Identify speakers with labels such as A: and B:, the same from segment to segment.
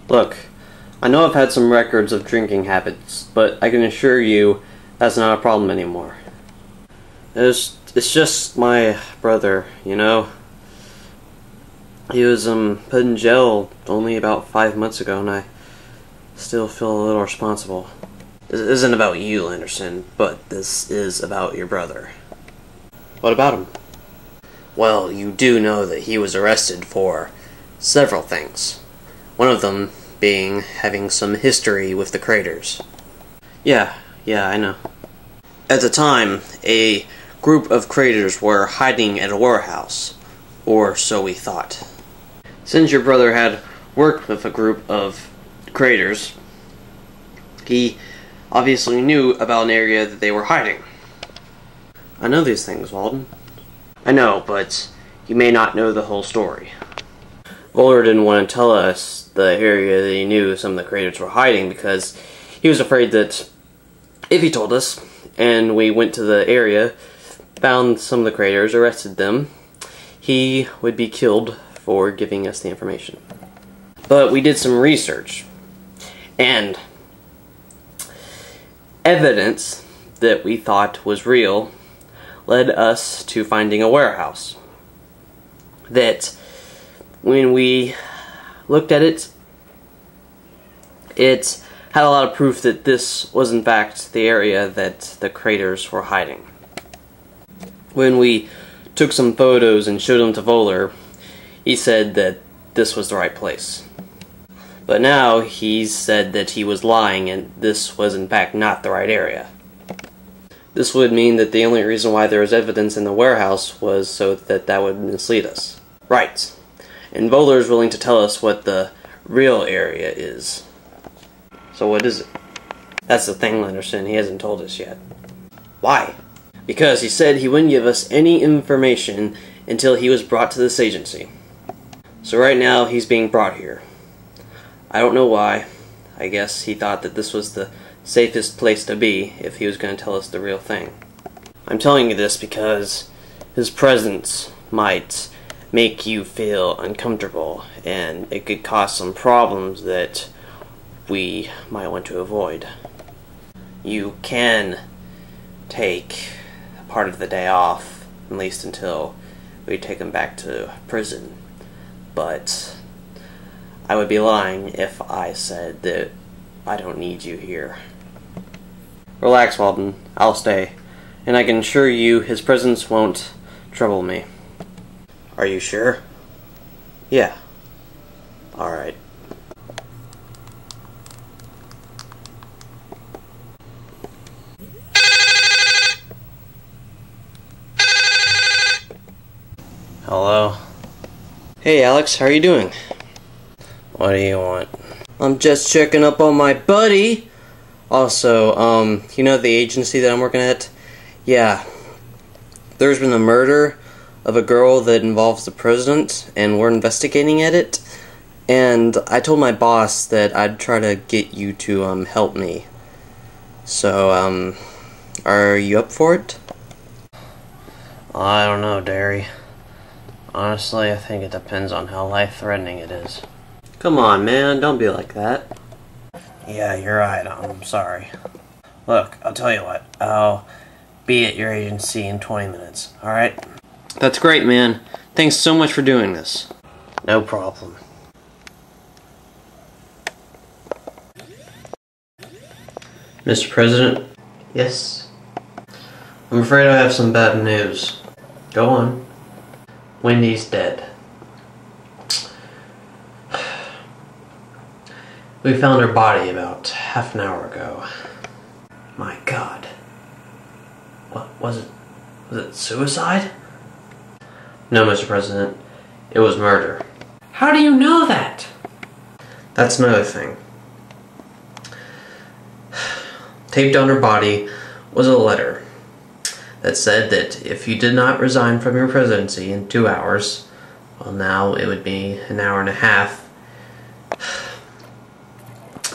A: Look, I know I've had some records of drinking habits, but I can assure you that's not a problem anymore. It's just my brother, you know? He was put in jail only about 5 months ago, and I still feel a little responsible. This isn't about you, Anderson, but this is about your brother. What about him? Well, you do know that he was arrested for several things. One of them being having some history with the Craters. Yeah, I know. At the time, a group of Craters were hiding at a warehouse, or so we thought. Since your brother had worked with a group of Craters, he obviously knew about an area that they were hiding. I know these things, Walden. I know, but you may not know the whole story. Voller didn't want to tell us the area that he knew some of the Craters were hiding because he was afraid that if he told us, and we went to the area, found some of the Craters, arrested them, he would be killed for giving us the information. But we did some research, and evidence that we thought was real led us to finding a warehouse that, when we looked at it, it had a lot of proof that this was in fact the area that the Craters were hiding. When we took some photos and showed them to Voller, he said that this was the right place. But now he's said that he was lying and this was in fact not the right area. This would mean that the only reason why there was evidence in the warehouse was so that that would mislead us. Right. And Voller is willing to tell us what the real area is. So what is it? That's the thing, Lenderson. He hasn't told us yet. Why? Because he said he wouldn't give us any information until he was brought to this agency. So right now, he's being brought here. I don't know why. I guess he thought that this was the safest place to be if he was going to tell us the real thing. I'm telling you this because his presence might make you feel uncomfortable, and it could cause some problems that we might want to avoid. You can take part of the day off, at least until we take him back to prison, but I would be lying if I said that I don't need you here. Relax, Walden. I'll stay, and I can assure you his presence won't trouble me. Are you sure? Yeah. Alright. Hello? Hey Alex, how are you doing? What do you want? I'm just checking up on my buddy! Also, you know the agency that I'm working at? Yeah. There's been a murder of a girl that involves the president, and we're investigating at it. And I told my boss that I'd try to get you to, help me. So, are you up for it? I don't know, Derry. Honestly, I think it depends on how life-threatening it is. Come on, man, don't be like that. Yeah, you're right, I'm sorry. Look, I'll tell you what, I'll be at your agency in 20 minutes, alright? That's great, man. Thanks so much for doing this. No problem. Mr. President? Yes? I'm afraid I have some bad news. Go on. Wendy's dead. We found her body about half an hour ago. My God. What was it? Was it suicide? No, Mr. President. It was murder. How do you know that? That's another thing. Taped on her body was a letter that said that if you did not resign from your presidency in 2 hours, well, now it would be an hour and a half,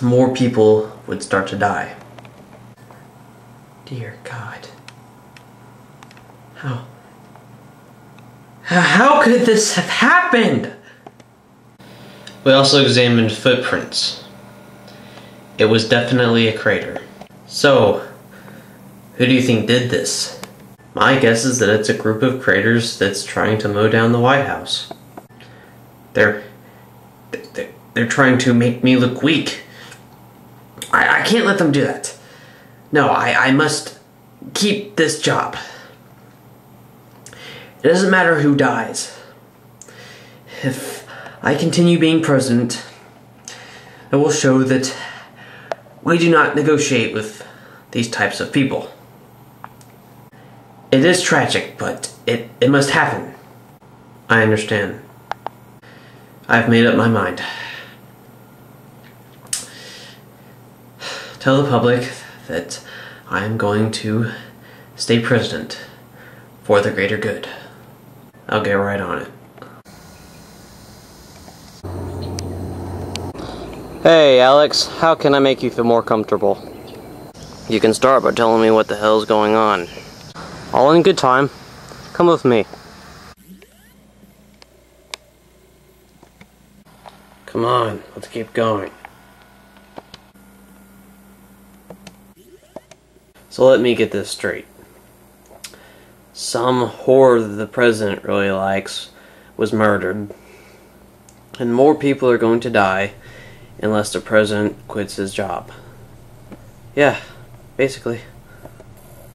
A: more people would start to die. Dear God. How could this have happened? We also examined footprints. It was definitely a crater. So, who do you think did this? My guess is that it's a group of craters that's trying to mow down the White House. They're trying to make me look weak. I can't let them do that. No, I must keep this job. It doesn't matter who dies. If I continue being president, I will show that we do not negotiate with these types of people. It is tragic, but it must happen. I understand. I've made up my mind. Tell the public that I am going to stay president for the greater good. I'll get right on it. Hey, Alex, how can I make you feel more comfortable? You can start by telling me what the hell's going on. All in good time. Come with me. Come on, let's keep going. So let me get this straight. Some whore that the president really likes was murdered. And more people are going to die unless the president quits his job. Yeah, basically.